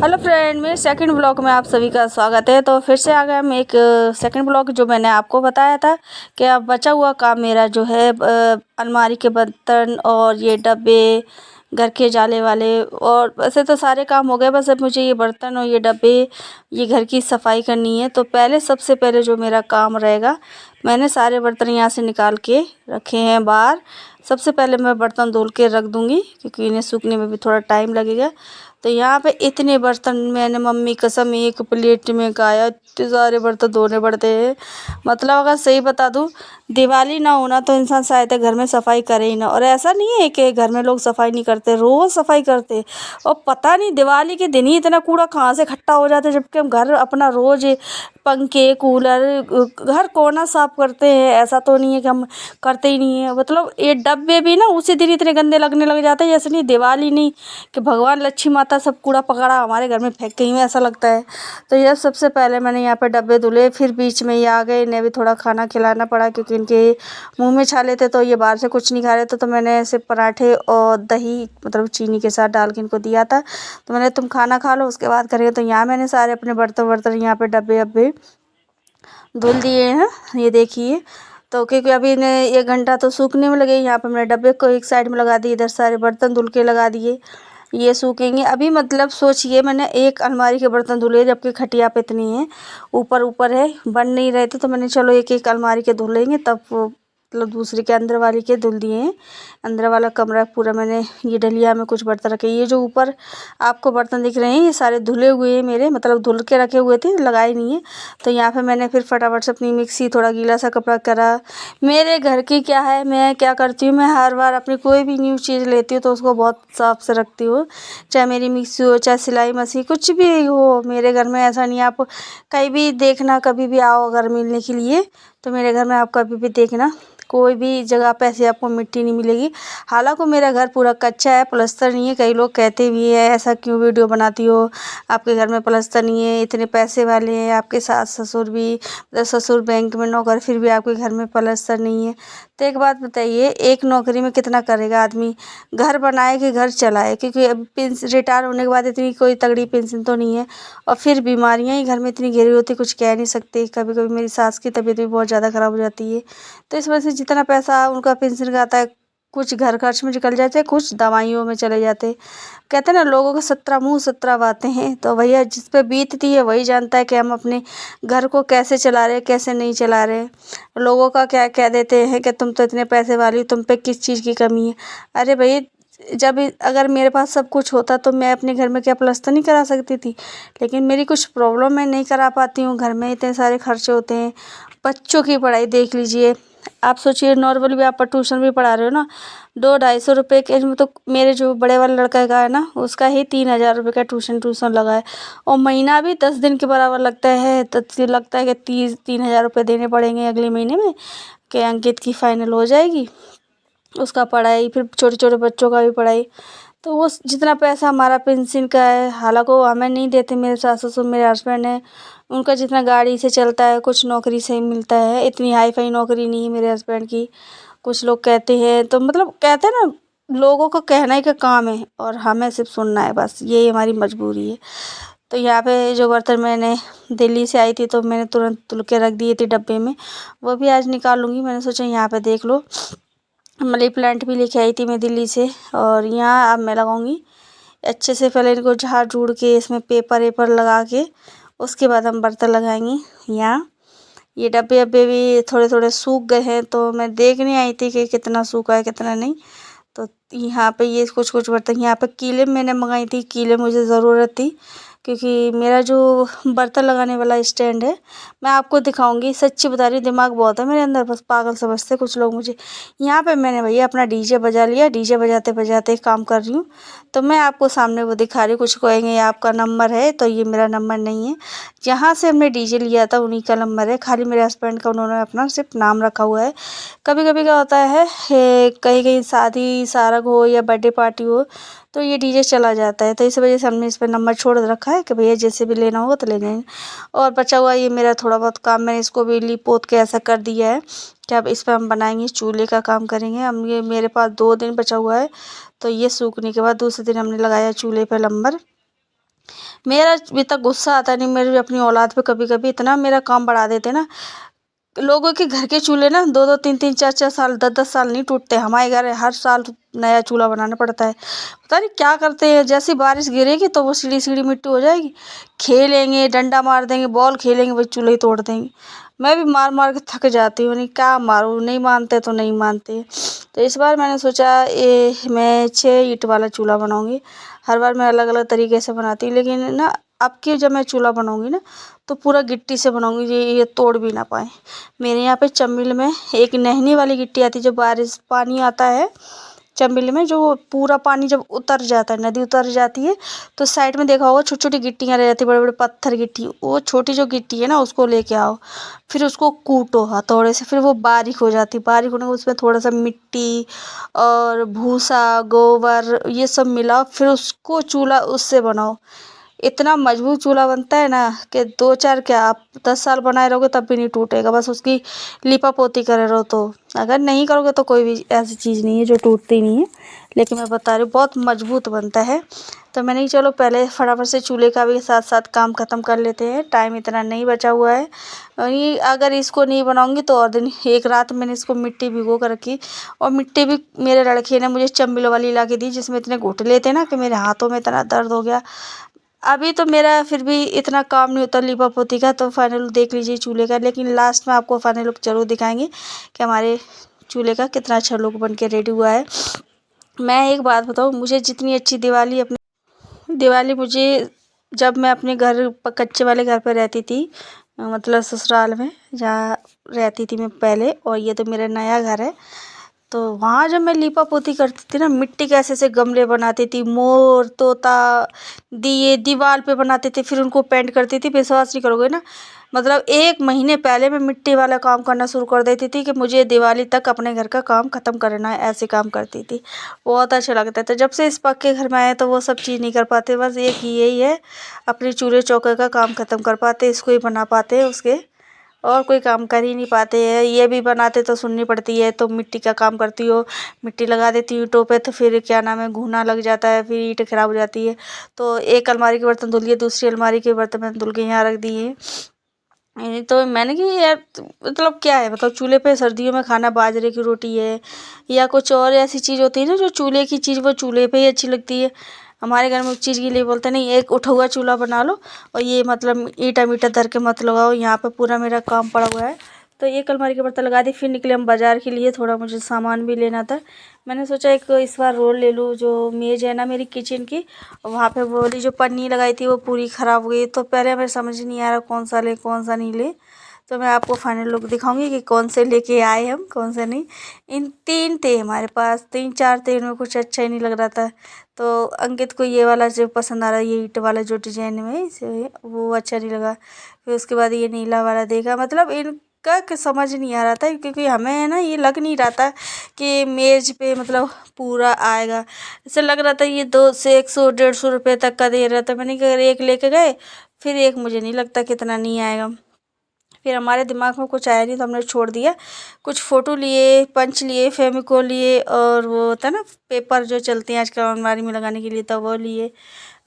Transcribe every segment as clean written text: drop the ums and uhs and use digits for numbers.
Hello friend, मेरे second blog में आप सभी का स्वागत है। तो फिर से आ गया हम एक सेकंड ब्लॉग, जो मैंने आपको बताया था कि अब बचा हुआ काम मेरा जो है अलमारी के बर्तन और ये डब्बे, घर के जाले वाले, और वैसे तो सारे काम हो गए। बस अब मुझे ये बर्तन और ये डब्बे, ये घर की सफाई करनी है। तो सबसे पहले जो मेरा काम रहेगा, मैंने सारे बर्तन यहाँ से निकाल के रखे हैं बाहर। सबसे पहले मैं बर्तन धुल के रख दूँगी, क्योंकि इन्हें सूखने में भी थोड़ा टाइम लगेगा। तो यहाँ पे इतने बर्तन, मैंने मम्मी कसम एक प्लेट में खाया, इतने सारे बर्तन धोने पड़ते हैं। मतलब अगर सही बता दूँ, दिवाली ना होना तो इंसान शायद घर में सफाई करे ही ना। और ऐसा नहीं है कि घर में लोग सफाई नहीं करते, रोज़ सफाई करते। और पता नहीं दिवाली के दिन ही इतना कूड़ा कहाँ से इकट्ठा हो जाता है, जबकि हम घर अपना रोज़ पंखे, कूलर, हर कोना साफ करते हैं। ऐसा तो नहीं है कि हम करते ही नहीं है। मतलब ये डब्बे भी ना उसी दिन इतने गंदे लगने लग जाते हैं, जैसे नहीं दिवाली नहीं कि भगवान लक्ष्मी माता सब कूड़ा पकड़ा हमारे घर में फेंक गई हैं, ऐसा लगता है। तो यह सबसे पहले मैंने यहाँ पे डब्बे धुले, फिर बीच में ये आ गए, इन्हें भी थोड़ा खाना खिलाना पड़ा, क्योंकि इनके मुंह में छाले थे, तो ये बाहर से कुछ नहीं खा रहे थे। तो मैंने ऐसे पराठे और दही, मतलब चीनी के साथ डाल के इनको दिया था। तो मैंने, तुम खाना खा लो, उसके बाद करेंगे। तो यहाँ मैंने सारे अपने बर्तन वर्तन यहाँ पे डब्बे अब्बे धुल दिए हैं, ये देखिए। तो क्योंकि अभी इन्हें 1 घंटा तो सूखने में लगे। यहाँ पे मैंने डब्बे को एक साइड में लगा दिए, इधर सारे बर्तन धुल के लगा दिए, ये सूखेंगे अभी। मतलब सोचिए, मैंने एक अलमारी के बर्तन धुले, जबकि खटिया पे इतनी है, ऊपर ऊपर है, बन नहीं रहे थे। तो मैंने चलो एक एक अलमारी के धुल लेंगे, तब वो मतलब दूसरे के अंदर वाली के धुल दिए हैं। अंदर वाला कमरा पूरा मैंने, ये डलिया में कुछ बर्तन रखे, ये जो ऊपर आपको बर्तन दिख रहे हैं, ये सारे धुले हुए हैं मेरे, मतलब धुल के रखे हुए थे, लगाए नहीं है। तो यहाँ पे मैंने फिर फटाफट से अपनी मिक्सी, थोड़ा गीला सा कपड़ा करा। मेरे घर की क्या है, मैं क्या करती हूँ, मैं हर बार अपनी कोई भी न्यू चीज़ लेती हूँ तो उसको बहुत साफ से रखती हूँ। चाहे मेरी मिक्सी हो, चाहे सिलाई मशीन, कुछ भी हो मेरे घर में। ऐसा नहीं है, आप कहीं भी देखना, कभी भी आओ अगर मिलने के लिए, तो मेरे घर में आप कभी भी देखना, कोई भी जगह पे ऐसे आपको मिट्टी नहीं मिलेगी। हालांकि मेरा घर पूरा कच्चा है, प्लस्तर नहीं है। कई लोग कहते भी है, ऐसा क्यों वीडियो बनाती हो, आपके घर में प्लस्तर नहीं है, इतने पैसे वाले हैं, आपके सास ससुर भी, ससुर बैंक में नौकर, फिर भी आपके घर में प्लस्तर नहीं है। तो एक बात बताइए, एक नौकरी में कितना करेगा आदमी, घर बनाए कि घर चलाए? क्योंकि अब रिटायर होने के बाद इतनी कोई तगड़ी पेंशन तो नहीं है, और फिर बीमारियां ही घर में इतनी घेरी होती, कुछ कह नहीं सकते। कभी कभी मेरी सास की तबीयत भी बहुत ज़्यादा ख़राब हो जाती है। तो इस वजह से जितना पैसा उनका पेंशन का आता है, कुछ घर खर्च में निकल जाते हैं, कुछ दवाइयों में चले जाते हैं। कहते हैं ना, लोगों के 17 मुँह 17 बातें हैं। तो भैया जिस पे बीतती है वही जानता है कि हम अपने घर को कैसे चला रहे हैं, कैसे नहीं चला रहे। लोगों का क्या कह देते हैं कि तुम तो इतने पैसे वाली हो, तुम पे किस चीज़ की कमी है। अरे भैया, जब अगर मेरे पास सब कुछ होता तो मैं अपने घर में क्या प्लस्तर नहीं करा सकती थी? लेकिन मेरी कुछ प्रॉब्लम, मैं नहीं करा पाती हूँ। घर में इतने सारे खर्चे होते हैं, बच्चों की पढ़ाई देख लीजिए। आप सोचिए, नॉर्मल भी आप ट्यूशन भी पढ़ा रहे हो ना, 200-250 रुपये के में। तो मेरे जो बड़े वाले लड़का का है ना, उसका ही 3000 रुपये का ट्यूशन लगा है, और महीना भी 10 दिन के बराबर लगता है। तो लगता है कि 3000 रुपये देने पड़ेंगे अगले महीने में, कि अंकित की फाइनल हो जाएगी, उसका पढ़ाई, फिर छोटे छोटे बच्चों का भी पढ़ाई। तो वो जितना पैसा हमारा पेंशन का है, हालांकि वो हमें नहीं देते, मेरे सास ससुर, मेरे हस्बैंड है, उनका जितना गाड़ी से चलता है, कुछ नौकरी से ही मिलता है। इतनी हाई फाई नौकरी नहीं है मेरे हस्बैंड की। कुछ लोग कहते हैं, तो मतलब कहते हैं ना, लोगों को कहना ही का काम है, और हमें सिर्फ सुनना है, बस यही हमारी मजबूरी है। तो यहाँ पे जो बर्तन मैंने दिल्ली से आई थी, तो मैंने तुरंत धुल के रख दिए थे डब्बे में, वो भी आज निकालूंगी। मैंने सोचा यहाँ पे देख लो, मनी प्लांट भी लेके आई थी मैं दिल्ली से, और यहाँ अब मैं लगाऊंगी अच्छे से। पहले इनको झाड़ झूड़ के, इसमें पेपर वेपर लगा के, उसके बाद हम बर्तन लगाएंगे। यहाँ ये डब्बे अब्बे भी थोड़े थोड़े सूख गए हैं, तो मैं देखने आई थी कि कितना सूखा है कितना नहीं। तो यहाँ पे ये कुछ कुछ बर्तन, यहाँ पे कीले मैंने मंगाई थी, कीले मुझे ज़रूरत थी, क्योंकि मेरा जो बर्तन लगाने वाला स्टैंड है, मैं आपको दिखाऊंगी। सच्ची बता रही हूँ, दिमाग बहुत है मेरे अंदर, बस पागल समझते कुछ लोग मुझे। यहाँ पे मैंने भैया अपना डीजे बजा लिया, डीजे बजाते बजाते काम कर रही हूँ। तो मैं आपको सामने वो दिखा रही हूँ। कुछ कहेंगे ये आपका नंबर है, तो ये मेरा नंबर नहीं है। जहाँ से हमने डीजे लिया था उन्हीं का नंबर है, खाली मेरे हस्बैंड का उन्होंने अपना सिर्फ नाम रखा हुआ है। कभी कभी क्या होता है, कहीं कहीं शादी सारग हो या बर्थडे पार्टी हो, तो ये डीजे चला जाता है। तो इस वजह से हमने इस पर नंबर छोड़ रखा है कि भैया जैसे भी लेना होगा तो ले जाएंगे। और बचा हुआ ये मेरा थोड़ा बहुत काम, मैंने इसको भी लीप पोत के ऐसा कर दिया है कि अब इस पर हम बनाएंगे, चूल्हे का काम करेंगे हम। ये मेरे पास 2 दिन बचा हुआ है, तो ये सूखने के बाद दूसरे दिन हमने लगाया चूल्हे पर नंबर। मेरा इतना गुस्सा आता नहीं मेरी अपनी औलाद पे, कभी कभी इतना मेरा काम बढ़ा देते ना। लोगों के घर के चूल्हे ना 2-2 3-3 4-4 साल 10-10 साल नहीं टूटते, हमारे घर हर साल नया चूल्हा बनाना पड़ता है। पता नहीं क्या करते हैं, जैसी बारिश गिरेगी तो वो सीढ़ी सीढ़ी मिट्टी हो जाएगी, खेलेंगे डंडा मार देंगे, बॉल खेलेंगे, वही चूल्हे ही तोड़ देंगे। मैं भी मार मार के थक जाती हूँ, नहीं क्या मारूँ, नहीं मानते तो नहीं मानते। तो इस बार मैंने सोचा ये मैं 6 ईंट वाला चूल्हा बनाऊंगी। हर बार मैं अलग अलग तरीके से बनाती हूँ, लेकिन ना अब की जब मैं चूल्हा बनाऊंगी ना तो पूरा गिट्टी से बनाऊंगी, ये तोड़ भी ना पाए। मेरे यहाँ पे चम्बिल में एक नहनी वाली गिट्टी आती है, जो बारिश पानी आता है चम्बिल में, जो पूरा पानी जब उतर जाता है, नदी उतर जाती है तो साइड में देखा होगा छोटी छोटी गिट्टियाँ रह जाती है, बड़े बड़े पत्थर गिट्टी, वो छोटी जो गिट्टी है ना उसको लेके आओ, फिर उसको कूटो हथौड़े से, फिर वो बारीक हो जाती है। बारीक होने के उसमें थोड़ा सा मिट्टी और भूसा गोबर ये सब मिलाओ, फिर उसको चूल्हा उससे बनाओ। इतना मजबूत चूल्हा बनता है ना कि 2-4 क्या आप 10 साल बनाए रहोगे तब भी नहीं टूटेगा, बस उसकी लिपा पोती करे रहो। तो अगर नहीं करोगे तो कोई भी ऐसी चीज़ नहीं है जो टूटती नहीं है, लेकिन मैं बता रही हूँ बहुत मजबूत बनता है। तो मैंने चलो पहले फटाफट से चूल्हे का भी साथ साथ काम ख़त्म कर लेते हैं, टाइम इतना नहीं बचा हुआ है। और ये अगर इसको नहीं बनाऊंगी तो और दिन, एक रात मैंने इसको मिट्टी भिगो कर रखी, और मिट्टी भी मेरे लड़के ने मुझे चम्बिल वाली ला के दी, जिसमें इतने घोटले थे ना कि मेरे हाथों में इतना दर्द हो गया। अभी तो मेरा फिर भी इतना काम नहीं होता लीपा पोती का, तो फाइनल लुक देख लीजिए चूल्हे का, लेकिन लास्ट में आपको फाइनल लुक ज़रूर दिखाएंगे कि हमारे चूल्हे का कितना अच्छा लुक बन के रेडी हुआ है। मैं एक बात बताऊँ, मुझे जितनी अच्छी दिवाली मुझे जब मैं अपने घर कच्चे वाले घर पर रहती थी, मतलब ससुराल में जहाँ रहती थी मैं पहले, और ये तो मेरा नया घर है, तो वहाँ जब मैं लीपा पोती करती थी ना, मिट्टी के ऐसे ऐसे गमले बनाती थी, मोर तोता दिए दीवार पे बनाते थे, फिर उनको पेंट करती थी। विश्वास नहीं करोगे ना, मतलब 1 महीने पहले मैं मिट्टी वाला काम करना शुरू कर देती थी कि मुझे दिवाली तक अपने घर का काम ख़त्म करना है, ऐसे काम करती थी। बहुत अच्छा लगता था। जब से इस पक्के घर में आए तो वो सब चीज़ नहीं कर पाते, बस एक ही यही है, अपने चूल्हे चौके का काम ख़त्म कर पाते, इसको ही बना पाते हैं, उसके और कोई काम कर ही नहीं पाते हैं। ये भी बनाते तो सुननी पड़ती है, तो मिट्टी का काम करती हो, मिट्टी लगा देती हूँ ईंटों पे, तो फिर क्या नाम है घूना लग जाता है, फिर ईंट खराब हो जाती है। तो एक अलमारी के बर्तन धुल लिए, दूसरी अलमारी के बर्तन मैंने धुल के यहाँ रख दिए। तो मैंने कि यार मतलब क्या है, मतलब चूल्हे पे सर्दियों में खाना बाजरे की रोटी है या कुछ और ऐसी चीज़ होती है ना जो चूल्हे की चीज़, वो चूल्हे पे ही अच्छी लगती है। हमारे घर में उस चीज़ के लिए बोलते नहीं, एक उठा हुआ चूल्हा बना लो, और ये मतलब ईंटा मीटा धर के मत लगाओ, यहाँ पे पूरा मेरा काम पड़ा हुआ है। तो एक अलमारी के बर्तन लगा दी, फिर निकले हम बाज़ार के लिए, थोड़ा मुझे सामान भी लेना था। मैंने सोचा एक इस बार रोल ले लूँ, जो मेज़ है ना मेरी किचन की, वहाँ पे वो वाली जो पन्नी लगाई थी वो पूरी ख़राब हो गई, तो पहले हमें समझ नहीं आ रहा कौन सा ले कौन सा नहीं ले। तो मैं आपको फाइनल लुक दिखाऊंगी कि कौन से लेके आए हम, कौन से नहीं। इन 3 थे हमारे पास, 3-4 थे, इनमें कुछ अच्छा ही नहीं लग रहा था। तो अंकित को ये वाला जो पसंद आ रहा है, ये ईंट वाला जो डिजाइन में इसे वो अच्छा नहीं लगा। फिर उसके बाद ये नीला वाला देखा, मतलब इनका समझ नहीं आ रहा था, क्योंकि हमें है ना ये लग नहीं रहा था कि मेज पे मतलब पूरा आएगा। ऐसा लग रहा था ये 200 100 150 रुपये तक का दे रहा था। मैंने कहा एक लेके गए, फिर एक मुझे नहीं लगता कितना नहीं आएगा। फिर हमारे दिमाग में कुछ आया नहीं तो हमने छोड़ दिया। कुछ फ़ोटो लिए, पंच लिए, फेविकोल लिए, और वो होता है ना पेपर जो चलते हैं आजकल अलमारी में लगाने के लिए, तो वो लिए।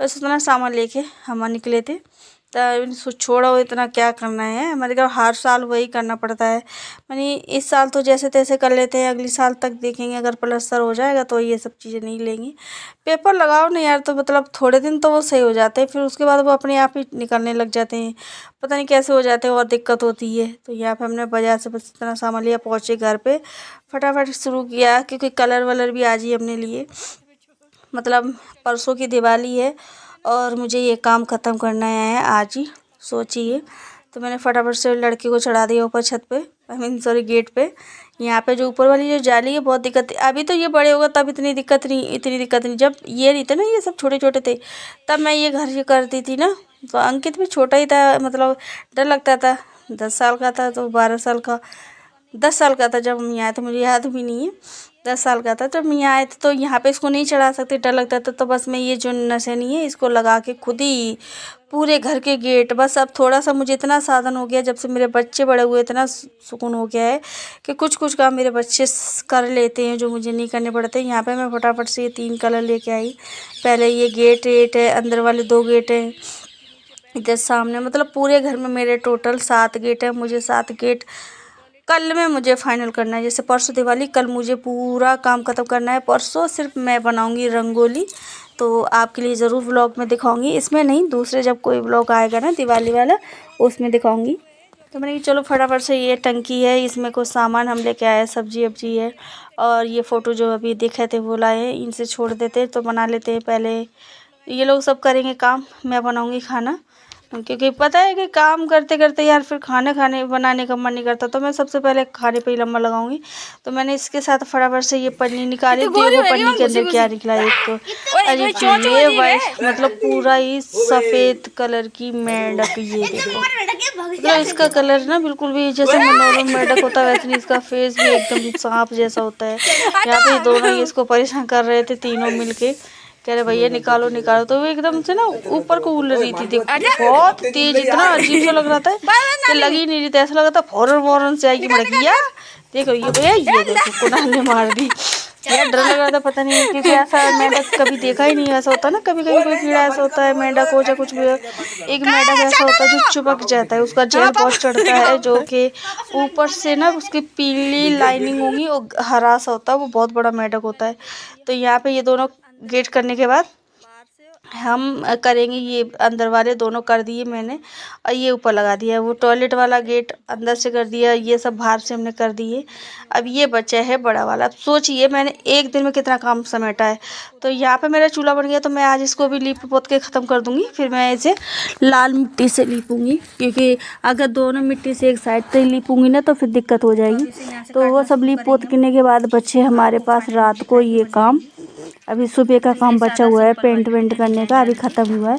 बस उतना सामान लेके हम निकले थे। तो छोड़ो इतना क्या करना है, हमारे घर हर साल वही करना पड़ता है। मैंने इस साल तो जैसे तैसे कर लेते हैं, अगले साल तक देखेंगे, अगर प्लस्तर हो जाएगा तो ये सब चीज़ें नहीं लेंगी। पेपर लगाओ नहीं यार, तो मतलब थोड़े दिन तो वो सही हो जाते हैं, फिर उसके बाद वो अपने आप ही निकलने लग जाते हैं, पता नहीं कैसे हो जाते हैं और दिक्कत होती है। तो यहाँ पे हमने बाज़ार से बस इतना सामान लिया, पहुँचे घर पे फटाफट शुरू किया, क्योंकि कलर वलर भी आज ही हमने लिए, मतलब परसों की दिवाली है और मुझे ये काम ख़त्म करना है आज ही, सोचिए। तो मैंने फटाफट से लड़के को चढ़ा दिया ऊपर छत पे, आई मीन सॉरी गेट पे। यहाँ पे जो ऊपर वाली जो जाली है बहुत दिक्कत है, अभी तो ये बड़े होगा तब इतनी दिक्कत नहीं, जब ये नहीं थे ना, ये सब छोटे छोटे थे, तब मैं ये घर ये करती थी ना। तो अंकित भी छोटा ही था, मतलब डर लगता था, 10 साल का था, तो 12 साल का, 10 साल का था जब हम यहाँ आए थे, मुझे याद भी नहीं है। 10 साल का था जब हम यहाँ आए थे, तो यहाँ पे इसको नहीं चढ़ा सकते, डर लगता था। तो बस मैं ये जो नसेनी है इसको लगा के खुद ही पूरे घर के गेट, बस अब थोड़ा सा मुझे इतना साधन हो गया, जब से मेरे बच्चे बड़े हुए इतना सुकून हो गया है कि कुछ कुछ काम मेरे बच्चे कर लेते हैं जो मुझे नहीं करने पड़ते। यहाँ पे मैं फटाफट से ये 3 कलर लेके आई। पहले ये गेट वेट है, अंदर वाले 2 गेट हैं, इधर सामने मतलब पूरे घर में मेरे टोटल 7 गेट है। मुझे 7 गेट कल में मुझे फाइनल करना है। जैसे परसों दिवाली, कल मुझे पूरा काम ख़त्म करना है। परसों सिर्फ मैं बनाऊंगी रंगोली, तो आपके लिए ज़रूर व्लॉग में दिखाऊंगी। इसमें नहीं, दूसरे जब कोई व्लॉग आएगा ना दिवाली वाला, उसमें दिखाऊंगी। तो मैंने कहा चलो फटाफट से, ये टंकी है, इसमें कुछ सामान हम लेके आए, सब्जी वब्जी है, और ये फ़ोटो जो अभी देखे थे वो लाए हैं, इनसे छोड़ देते तो बना लेते हैं। पहले ये लोग सब करेंगे काम, मैं बनाऊंगी खाना, क्योंकि पता है कि काम करते करते यार फिर खाने बनाने का मन नहीं करता, तो मैं सबसे पहले खाने पे ही लम्बा लगाऊंगी। तो मैंने इसके साथ फटाफट से ये पन्नी निकाली, देखो पन्नी के अंदर क्या निकला। एक तो अरे ये वाइट मतलब पूरा ही सफ़ेद कलर की मेंढक, ये देखो मतलब इसका कलर ना बिल्कुल भी जैसे मनोरम मेंढक होता है वैसे नहीं, इसका फेस भी एकदम सांप जैसा होता है। यहाँ पे दोनों ही इसको परेशान कर रहे थे, तीनों मिलके कह रहे भैया निकालो निकालो, तो वो एकदम से ना ऊपर को उड़ रही थी, देखो बहुत तेज, इतना अजीब सा लग रहा था कि लग ही नहीं रही थी, ऐसा लगा था फौरन फौरन से आएगी भड़किया। देखो ये भैया, ये देखो कुणाल ने मार दी यार, डर लग रहा था, पता नहीं क्योंकि ऐसा मेंढक कभी देखा ही नहीं। ऐसा होता है ना कभी कभी कोई कीड़ा ऐसा होता है, मेंढक हो या कुछ भी हो, एक मेंढक ऐसा होता है जो चिपक जाता है, उसका जहर बहुत चढ़ता है, जो कि ऊपर से ना उसकी पीली लाइनिंग होगी और हरा सा होता है, वो बहुत बड़ा मेंढक होता है। तो यहाँ पे ये दोनों गेट करने के बाद हम करेंगे, ये अंदर वाले दोनों कर दिए मैंने, और ये ऊपर लगा दिया। वो टॉयलेट वाला गेट अंदर से कर दिया, ये सब बाहर से हमने कर दिए। अब ये बचा है बड़ा वाला। अब सोचिए मैंने एक दिन में कितना काम समेटा है। तो यहाँ पे मेरा चूल्हा बन गया, तो मैं आज इसको भी लीप पोत के ख़त्म कर दूँगी। फिर मैं इसे लाल मिट्टी से लीपूँगी, क्योंकि अगर दोनों मिट्टी से एक साइड से लीपूँगी ना तो फिर दिक्कत हो जाएगी। तो वो सब लीप पोत करने के बाद बच्चे हमारे पास रात को ये काम, अभी सुबह का काम बचा हुआ है पेंट वेंट करने का, अभी ख़त्म हुआ है।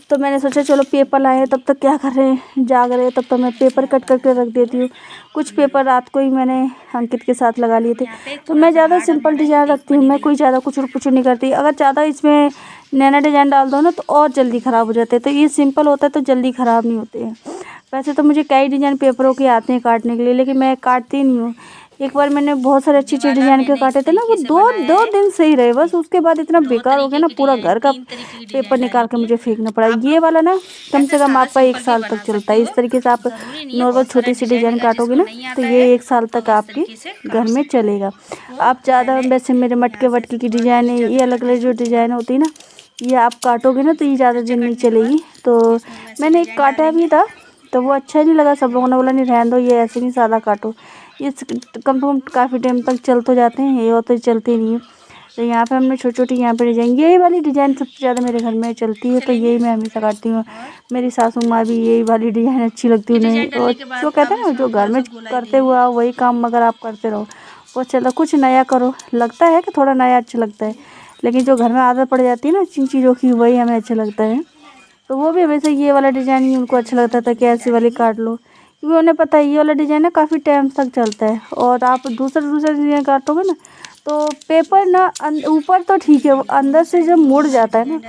तो मैंने सोचा चलो पेपर लाए हैं, तब तक क्या कर रहे हैं, जाग रहे हैं, तब तक मैं पेपर कट करके रख देती हूँ। कुछ पेपर रात को ही मैंने अंकित के साथ लगा लिए थे। तो मैं ज़्यादा सिंपल डिज़ाइन रखती हूँ, मैं कोई ज़्यादा कुछ पुचू नहीं करती। अगर ज़्यादा इसमें नैना डिज़ाइन डाल दो ना तो और जल्दी ख़राब हो जाते हैं। तो ये सिंपल होता है तो जल्दी ख़राब नहीं होते हैं। वैसे तो मुझे कई डिज़ाइन पेपरों के आते हैं काटने के लिए, लेकिन मैं काटती नहीं हूँ। एक बार मैंने बहुत सारे अच्छी अच्छी डिज़ाइन के काटे थे ना, वो दो दिन सही रहे, बस उसके बाद इतना बेकार हो गया ना, पूरा घर का पेपर निकाल के मुझे फेंकना पड़ा। ये वाला ना कम से कम आपका 1 साल तक चलता है। इस तरीके से आप नॉर्मल छोटी सी डिज़ाइन काटोगे ना तो ये 1 साल तक आपके घर में चलेगा। आप ज़्यादा वैसे मेरे मटके वटके की डिज़ाइन है, ये अलग अलग जो डिज़ाइन होती है ना, ये आप काटोगे ना तो ये ज़्यादा दिन नहीं चलेगी। तो मैंने एक काटा भी था तो वो अच्छा नहीं लगा, सब लोगों ने बोला नहीं रहने दो, ये ऐसे नहीं सादा काटो, ये कम से कम काफ़ी टाइम तक चल तो जाते हैं, ये तो चलते नहीं है। तो यहाँ पे हमने छोटी छोटी यहाँ पे डिजाइन, यही वाली डिज़ाइन सबसे ज़्यादा मेरे घर में चलती है, तो यही मैं हमेशा काटती हूँ। मेरी सासू माँ भी यही वाली डिज़ाइन अच्छी लगती है उन्हें। और जो कहते हैं ना जो घर में करते हुआ वही काम मगर आप करते रहो वो चलो, कुछ नया करो, लगता है कि थोड़ा नया अच्छा लगता है, लेकिन जो घर में आदत पड़ जाती है ना जिन चीज़ों की वही हमें अच्छा लगता है। तो वो भी हमेशा ये वाला डिज़ाइन ही उनको अच्छा लगता था कि ऐसी वाली काट लो, क्योंकि उन्हें पता है ये वाला डिज़ाइन ना काफ़ी टाइम तक चलता है। और आप दूसरा डिज़ाइन काटोगे ना तो पेपर ना ऊपर तो ठीक है, वो अंदर से जब मुड़ जाता है ना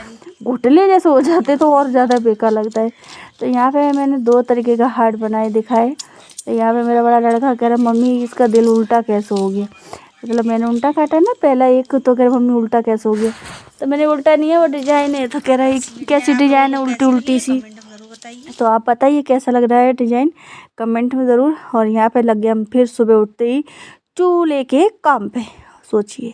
घुटले जैसे हो जाते हैं तो और ज़्यादा बेकार लगता है। तो यहाँ पे मैंने 2 तरीके का हार्ट बनाए दिखाए। तो यहाँ पे मेरा बड़ा लड़का कह रहा मम्मी इसका दिल उल्टा कैसे हो गया, मतलब मैंने उल्टा काटा ना पहला एक, तो कह रहा मम्मी उल्टा कैसे हो गया। तो मैंने उल्टा नहीं है वो डिज़ाइन है, तो कह रहा है कैसी डिज़ाइन है उल्टी उल्टी सी। तो आप बताइए कैसा लग रहा है डिज़ाइन, कमेंट में ज़रूर। और यहाँ पे लग गया हम फिर सुबह उठते ही चूल्हे के काम पे। सोचिए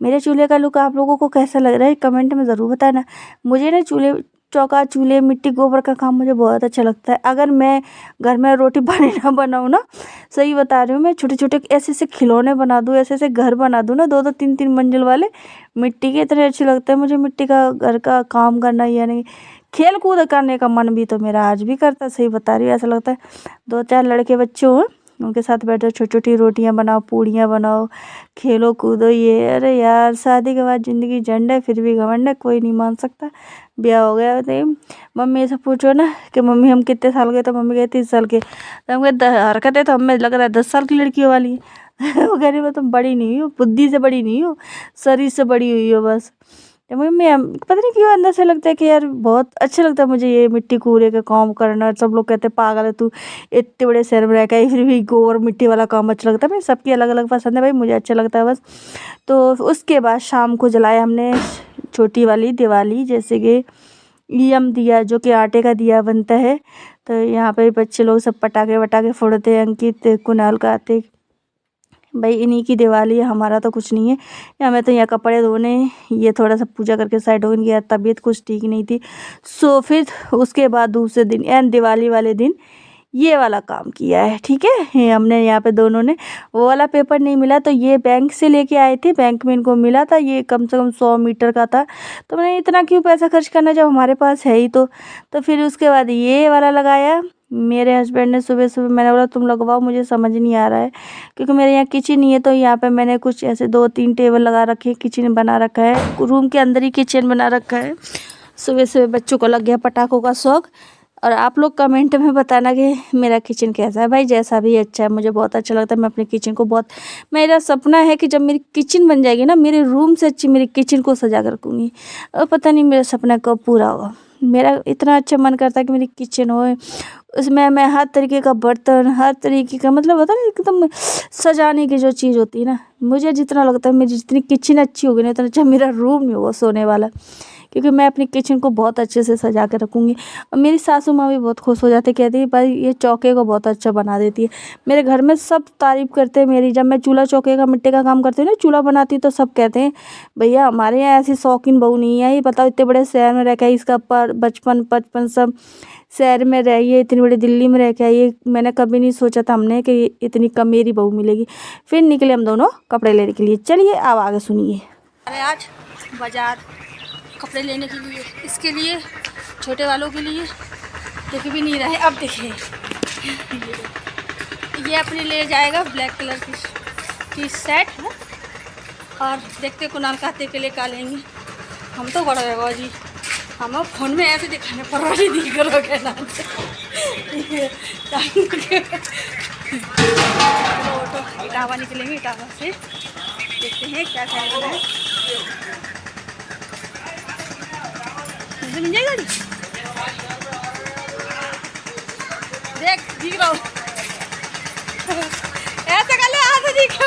मेरे चूल्हे का लुक आप लोगों को कैसा लग रहा है कमेंट में ज़रूर बताना। मुझे ना चूल्हे चौका चूल्हे मिट्टी गोबर का काम मुझे बहुत अच्छा लगता है। अगर मैं घर में रोटी पानी ना बनाऊँ ना, सही बता रही हूँ, मैं छोटे छोटे ऐसे ऐसे खिलौने बना दूँ, ऐसे ऐसे घर बना दूँ ना 2-2 3-3 मंजिल वाले मिट्टी के, इतने अच्छे लगते हैं मुझे मिट्टी का घर का काम करना। यानी खेल कूद करने का मन भी तो मेरा आज भी करता है, सही बता रही हूँ। ऐसा लगता है 2-4 लड़के बच्चे हों उनके साथ बैठो, छोटी छोटी रोटियां बनाओ, पूड़ियाँ बनाओ, खेलो कूदो। ये अरे यार शादी के बाद ज़िंदगी झंड है फिर भी घमंड है, कोई नहीं मान सकता। ब्याह हो गया तो मम्मी से पूछो ना कि मम्मी हम कितने साल के, तो मम्मी कहती 30 साल के। तो हम कहते हरकतें तो हमें लग रहा है 10 साल की लड़कियों वाली है। वो कह रही वो तुम बड़ी नहीं हो, बुद्धि से बड़ी नहीं हो, शरीर से बड़ी हुई हो बस। तो मम्मी पता नहीं क्यों अंदर से लगता है कि यार बहुत अच्छा लगता है मुझे ये मिट्टी कूड़े का काम करना। सब लोग कहते हैं पागल है तू, इतने बड़े शहर में रह के फिर भी गोबर मिट्टी वाला काम अच्छा लगता है। भाई सबकी अलग अलग पसंद है, भाई मुझे अच्छा लगता है बस। तो उसके बाद शाम को जलाया हमने छोटी वाली दिवाली, जैसे कि ईयम दिया जो कि आटे का दिया बनता है। तो यहाँ पे बच्चे लोग सब पटाखे वटाखे फोड़ते हैं, अंकित कुणाल कार्तिक, भाई इन्हीं की दिवाली है, हमारा तो कुछ नहीं है। हमें तो यहाँ कपड़े धोने, ये थोड़ा सा पूजा करके साइड हो गया, तबीयत कुछ ठीक नहीं थी। सो फिर उसके बाद दूसरे दिन एंड दिवाली वाले दिन ये वाला काम किया है। ठीक है, ये हमने यहाँ पे दोनों ने, वो वाला पेपर नहीं मिला तो ये बैंक से लेके आए थे, बैंक में इनको मिला था, ये कम से कम 100 मीटर का था। तो मैंने इतना क्यों पैसा खर्च करना जब हमारे पास है ही। तो फिर उसके बाद ये वाला लगाया मेरे हस्बैंड ने सुबह सुबह। मैंने बोला तुम लगवाओ, मुझे समझ नहीं आ रहा है क्योंकि मेरे यहाँ किचन नहीं है। तो यहाँ पे मैंने कुछ ऐसे 2-3 टेबल लगा रखे हैं, किचन बना रखा है, रूम के अंदर ही किचन बना रखा है। सुबह सुबह बच्चों को लग गया पटाखों का शौक। और आप लोग कमेंट में बताना कि मेरा किचन कैसा है। भाई जैसा भी अच्छा है, मुझे बहुत अच्छा लगता है। मैं अपने किचन को बहुत, मेरा सपना है कि जब मेरी किचन बन जाएगी ना, मेरे रूम से अच्छी मेरी किचन को सजा कर रखूँगी। और पता नहीं मेरा सपना कब पूरा होगा। मेरा इतना अच्छा मन करता है कि मेरी किचन हो, उसमें मैं हर तरीके का बर्तन, हर तरीके का, मतलब होता है ना एकदम सजाने की जो चीज़ होती है ना, मुझे जितना लगता है मेरी जितनी किचन अच्छी होगी ना, उतना अच्छा मेरा रूम नहीं होगा सोने वाला। क्योंकि मैं अपनी किचन को बहुत अच्छे से सजा के रखूँगी। और मेरी सासू माँ भी बहुत खुश हो जाती, कहती है भाई ये चौके को बहुत अच्छा बना देती है। मेरे घर में सब तारीफ़ करते हैं मेरी। जब मैं चूल्हा चौके का मिट्टी का काम करती हूँ ना, चूल्हा बनाती हूँ, तो सब कहते हैं भैया हमारे यहाँ ऐसी शौकीन बहू नहीं है। ये बताओ इतने बड़े शहर में रह के इसका पर बचपन सब शहर में रही है, इतनी बड़ी दिल्ली में रह के आई है। मैंने कभी नहीं सोचा था हमने कि इतनी कम मेरी बहू मिलेगी। फिर निकले हम दोनों कपड़े लेने के लिए। चलिए अब आगे सुनिए। अरे आज बाज़ार कपड़े लेने के लिए, इसके लिए छोटे वालों के लिए दिख भी नहीं रहे। अब देखिए ये अपने ले जाएगा ब्लैक कलर की शर्ट है। और देखते कुणाल खाते के लिए का लेंगे। हम तो बड़ा है जी, हम फ़ोन में ऐसे दिखाने पर वाली दी करोगे ना। ऑटो इटावा निकलेंगे, इटावा से देखते हैं क्या क्या है। मिल जाएगा गाड़ी, देख दिख रहा हूँ ऐसे कर ले, ऐसे दिखे